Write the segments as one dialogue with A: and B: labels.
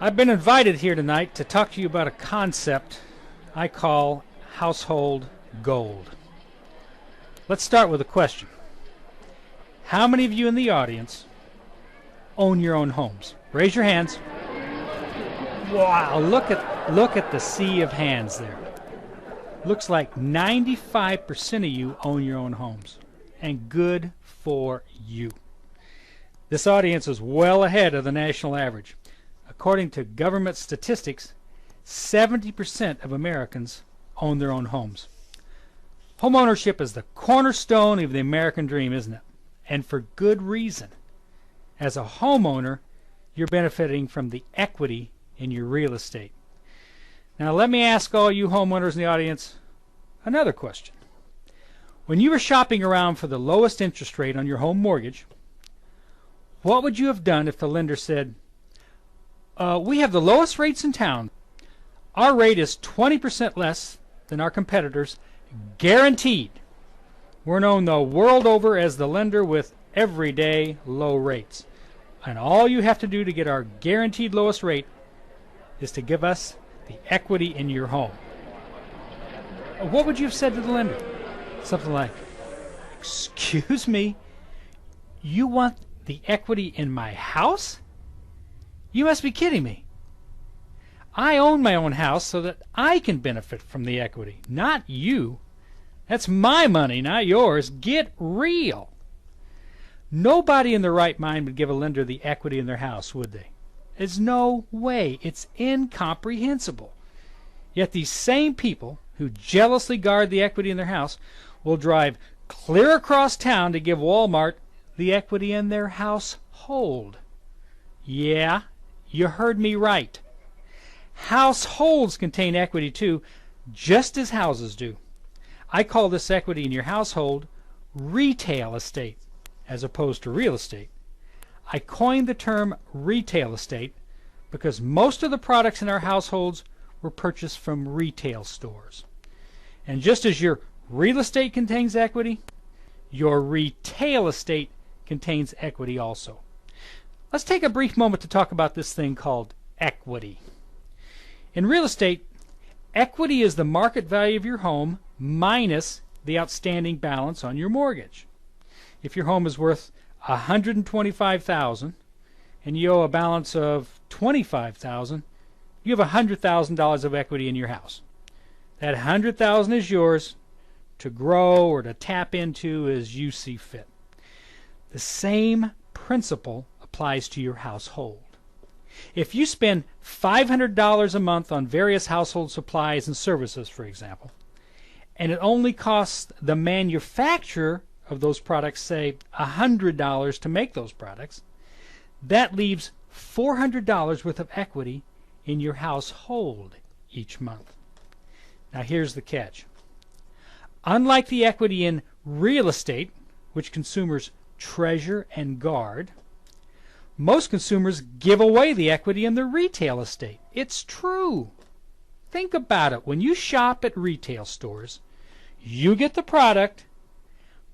A: I've been invited here tonight to talk to you about a concept I call household gold. Let's start with a question. How many of you in the audience own your own homes? Raise your hands. Wow, look at the sea of hands there. Looks like 95% of you own your own homes. And good for you. This audience is well ahead of the national average. According to government statistics, 70% of Americans own their own homes. Homeownership is the cornerstone of the American dream, isn't it? And for good reason. As a homeowner, you're benefiting from the equity in your real estate. Now let me ask all you homeowners in the audience another question. When you were shopping around for the lowest interest rate on your home mortgage, what would you have done if the lender said, we have the lowest rates in town. Our rate is 20% less than our competitors, guaranteed. We're known the world over as the lender with everyday low rates. And all you have to do to get our guaranteed lowest rate is to give us the equity in your home. What would you have said to the lender? Something like, excuse me, you want the equity in my house? You must be kidding me. I own my own house so that I can benefit from the equity, not you. That's my money, not yours. Get real. Nobody in their right mind would give a lender the equity in their house, would they? There's no way. It's incomprehensible. Yet these same people who jealously guard the equity in their house will drive clear across town to give Walmart the equity in their household. Yeah, you heard me right. Households contain equity too, just as houses do. I call this equity in your household retail estate as opposed to real estate. I coined the term retail estate because most of the products in our households were purchased from retail stores. And just as your real estate contains equity, your retail estate contains equity also. Let's take a brief moment to talk about this thing called equity. In real estate, equity is the market value of your home minus the outstanding balance on your mortgage. If your home is worth $125,000 and you owe a balance of $25,000, you have $100,000 of equity in your house. That $100,000 is yours to grow or to tap into as you see fit. The same principle applies to your household. If you spend $500 a month on various household supplies and services, for example, and it only costs the manufacturer of those products, say, $100 to make those products, that leaves $400 worth of equity in your household each month. Now here's the catch. Unlike the equity in real estate, which consumers treasure and guard, most consumers give away the equity in their retail estate. It's true. Think about it. When you shop at retail stores, you get the product,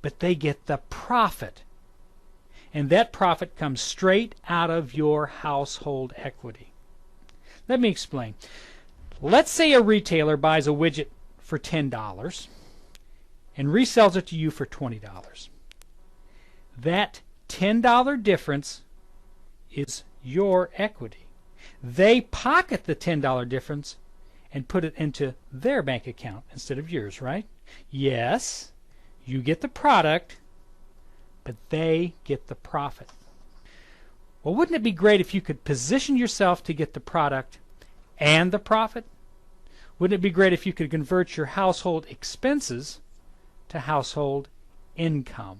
A: but they get the profit. And that profit comes straight out of your household equity. Let me explain. Let's say a retailer buys a widget for $10 and resells it to you for $20. That $10 difference is your equity. They pocket the $10 difference and put it into their bank account instead of yours, right? Yes, you get the product, but they get the profit. Well, wouldn't it be great if you could position yourself to get the product and the profit? Wouldn't it be great if you could convert your household expenses to household income?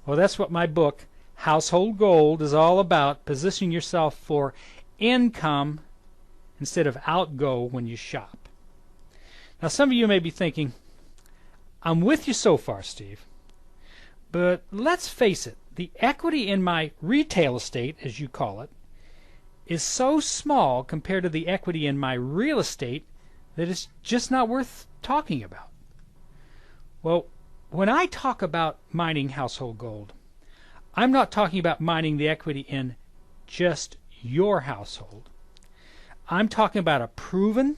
A: Well, that's what my book, Household Gold, is all about, positioning yourself for income instead of outgo when you shop. Now, some of you may be thinking, I'm with you so far, Steve, but let's face it, the equity in my retail estate, as you call it, is so small compared to the equity in my real estate that it's just not worth talking about. Well, when I talk about mining household gold, I'm not talking about mining the equity in just your household. I'm talking about a proven,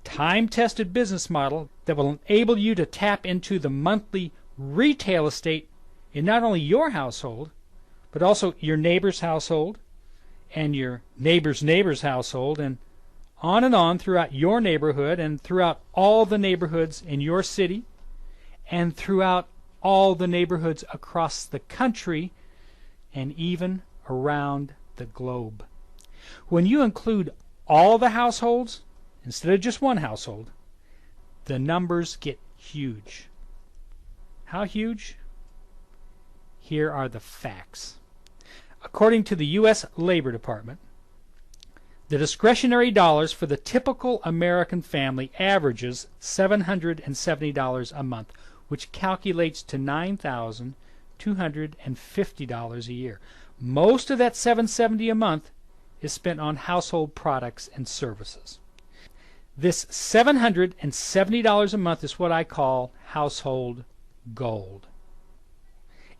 A: time-tested business model that will enable you to tap into the monthly retail estate in not only your household, but also your neighbor's household and your neighbor's neighbor's household, and on throughout your neighborhood and throughout all the neighborhoods in your city and throughout all the neighborhoods across the country and even around the globe. When you include all the households instead of just one household, the numbers get huge. How huge? Here are the facts. According to the U.S. Labor Department, the discretionary dollars for the typical American family averages $770 a month, which calculates to $9,250 a year. Most of that $770 a month is spent on household products and services. This $770 a month is what I call household gold.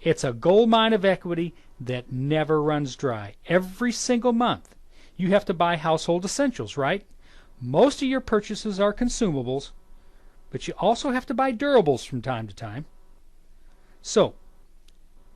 A: It's a gold mine of equity that never runs dry. Every single month you have to buy household essentials, right? Most of your purchases are consumables, but you also have to buy durables from time to time. So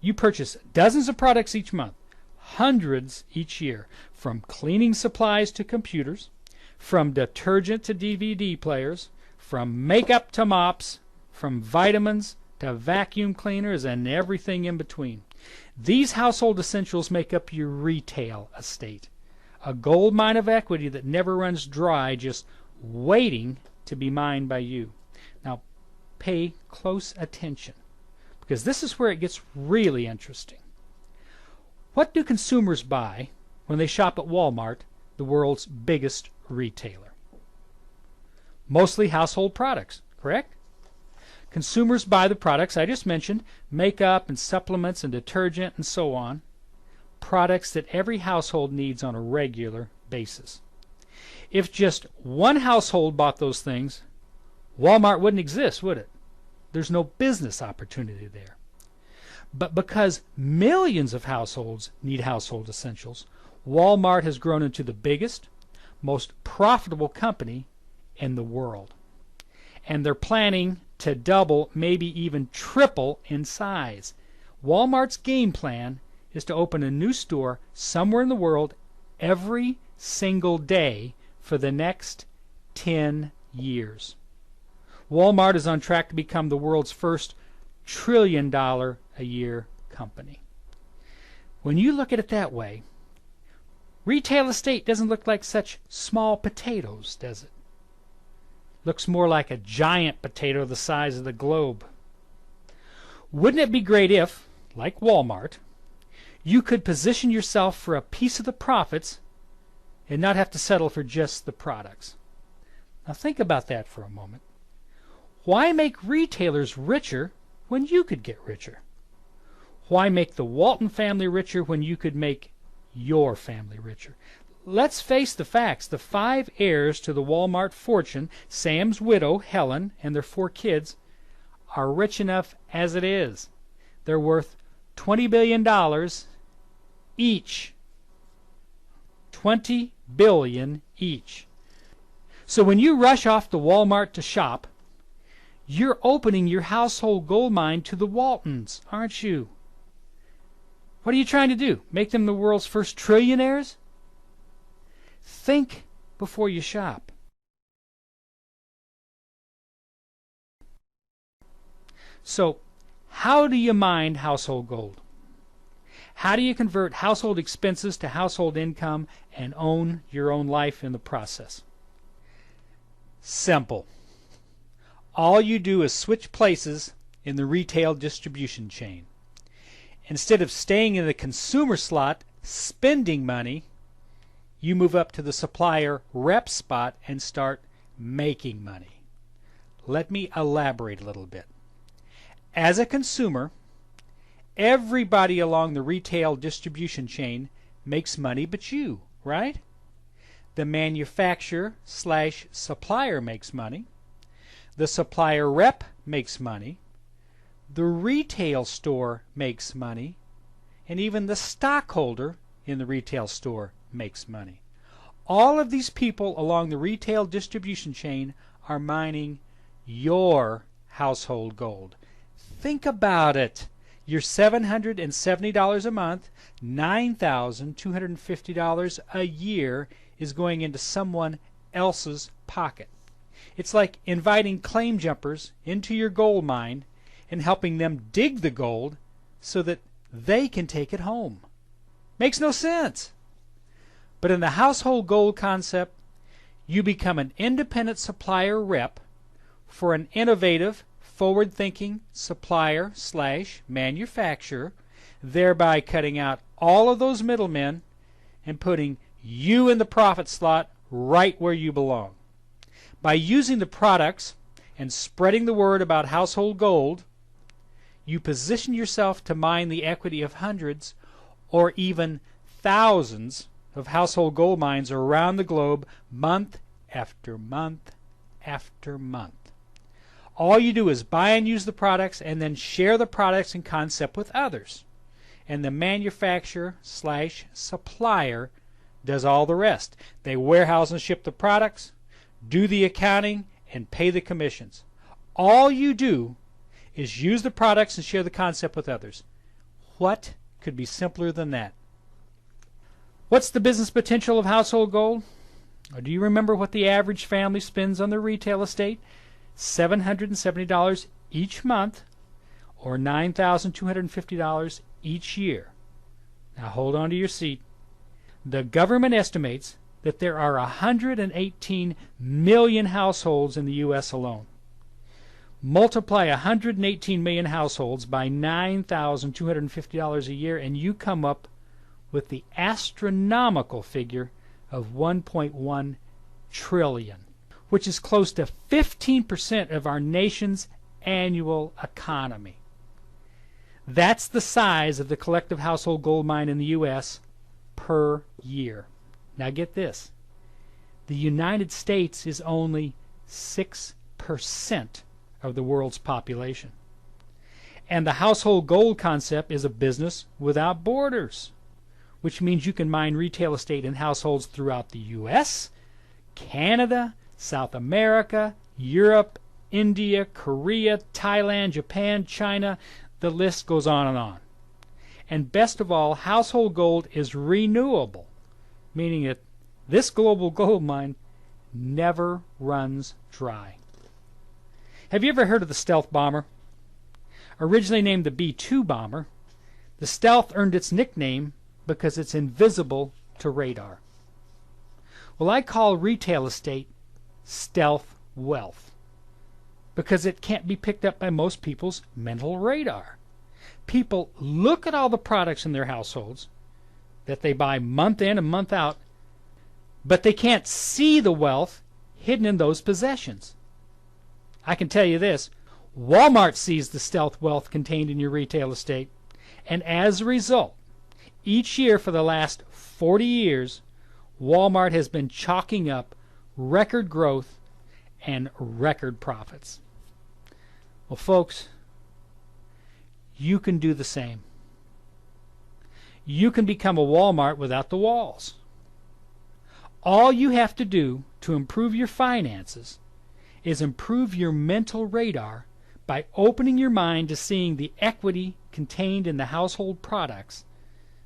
A: you purchase dozens of products each month, hundreds each year, from cleaning supplies to computers, from detergent to DVD players, from makeup to mops, from vitamins to vacuum cleaners and everything in between. These household essentials make up your retail estate, a gold mine of equity that never runs dry, just waiting to be mined by you. Now, pay close attention, because this is where it gets really interesting. What do consumers buy when they shop at Walmart, the world's biggest retailer? Mostly household products, correct? Consumers buy the products I just mentioned, makeup and supplements and detergent and so on, products that every household needs on a regular basis. If just one household bought those things, Walmart wouldn't exist, would it? There's no business opportunity there. But because millions of households need household essentials, Walmart has grown into the biggest, most profitable company in the world. And they're planning to double, maybe even triple in size. Walmart's game plan is to open a new store somewhere in the world every single day for the next 10 years. Walmart is on track to become the world's first trillion-dollar-a-year company. When you look at it that way, retail estate doesn't look like such small potatoes, does it? Looks more like a giant potato the size of the globe. Wouldn't it be great if, like Walmart, you could position yourself for a piece of the profits and not have to settle for just the products? Now think about that for a moment. Why make retailers richer when you could get richer? Why make the Walton family richer when you could make your family richer? Let's face the facts. The 5 heirs to the Walmart fortune, Sam's widow, Helen, and their 4 kids, are rich enough as it is. They're worth $20 billion each. $20 billion each. So when you rush off to Walmart to shop, you're opening your household gold mine to the Waltons, aren't you? What are you trying to do? Make them the world's first trillionaires? Think before you shop. So, how do you mine household gold? How do you convert household expenses to household income and own your own life in the process? Simple. All you do is switch places in the retail distribution chain. Instead of staying in the consumer slot, spending money, you move up to the supplier rep spot and start making money. Let me elaborate a little bit. As a consumer, everybody along the retail distribution chain makes money but you, right? The manufacturer/supplier makes money. The supplier rep makes money. The retail store makes money. And even the stockholder in the retail store makes money. All of these people along the retail distribution chain are mining your household gold. Think about it. Your $770 a month, $9,250 a year is going into someone else's pocket. It's like inviting claim jumpers into your gold mine and helping them dig the gold so that they can take it home. Makes no sense. But in the household gold concept, you become an independent supplier rep for an innovative, forward-thinking supplier/manufacturer, thereby cutting out all of those middlemen and putting you in the profit slot right where you belong. By using the products and spreading the word about household gold, you position yourself to mine the equity of hundreds or even thousands of household gold mines around the globe month after month after month. All you do is buy and use the products and then share the products and concept with others. And the manufacturer/supplier does all the rest. They warehouse and ship the products, do the accounting, and pay the commissions. All you do is use the products and share the concept with others. What could be simpler than that? What's the business potential of household gold? Or do you remember what the average family spends on their retail estate? $770 each month, or $9,250 each year. Now hold on to your seat. The government estimates that there are 118 million households in the U.S. alone. Multiply 118 million households by $9,250 a year, and you come up with the astronomical figure of 1.1 trillion, which is close to 15% of our nation's annual economy. That's the size of the collective household gold mine in the U.S. per year. Now get this. The United States is only 6% of the world's population. And the household gold concept is a business without borders, which means you can mine retail estate in households throughout the U.S., Canada, South America, Europe, India, Korea, Thailand, Japan, China. The list goes on and on. And best of all, household gold is renewable, meaning that this global gold mine never runs dry. Have you ever heard of the stealth bomber? Originally named the B-2 bomber, the stealth earned its nickname because it's invisible to radar. Well, I call retail estate stealth wealth because it can't be picked up by most people's mental radar. People look at all the products in their households that they buy month in and month out, but they can't see the wealth hidden in those possessions. I can tell you this, Walmart sees the stealth wealth contained in your retail estate, and as a result, each year for the last 40 years, Walmart has been chalking up record growth and record profits. Well, folks, you can do the same. You can become a Walmart without the walls. All you have to do to improve your finances is improve your mental radar by opening your mind to seeing the equity contained in the household products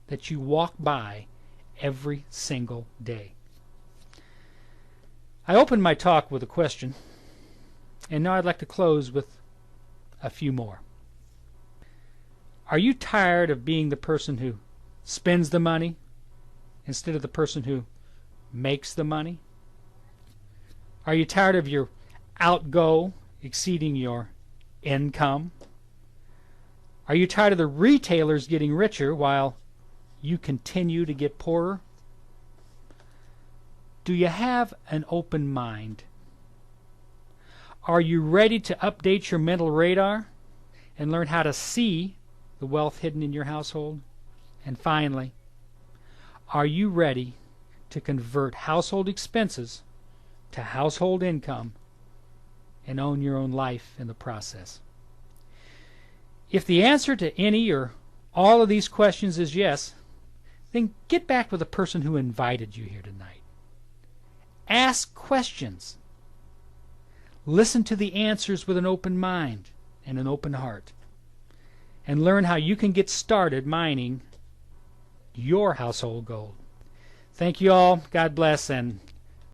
A: that you walk by every single day. I opened my talk with a question, and now I'd like to close with a few more. Are you tired of being the person who spends the money instead of the person who makes the money? Are you tired of your outgo exceeding your income? Are you tired of the retailers getting richer while you continue to get poorer? Do you have an open mind? Are you ready to update your mental radar and learn how to see the wealth hidden in your household? And finally, are you ready to convert household expenses to household income and own your own life in the process? If the answer to any or all of these questions is yes, then get back with the person who invited you here tonight. Ask questions. Listen to the answers with an open mind and an open heart. And learn how you can get started mining your household gold. Thank you all. God bless, and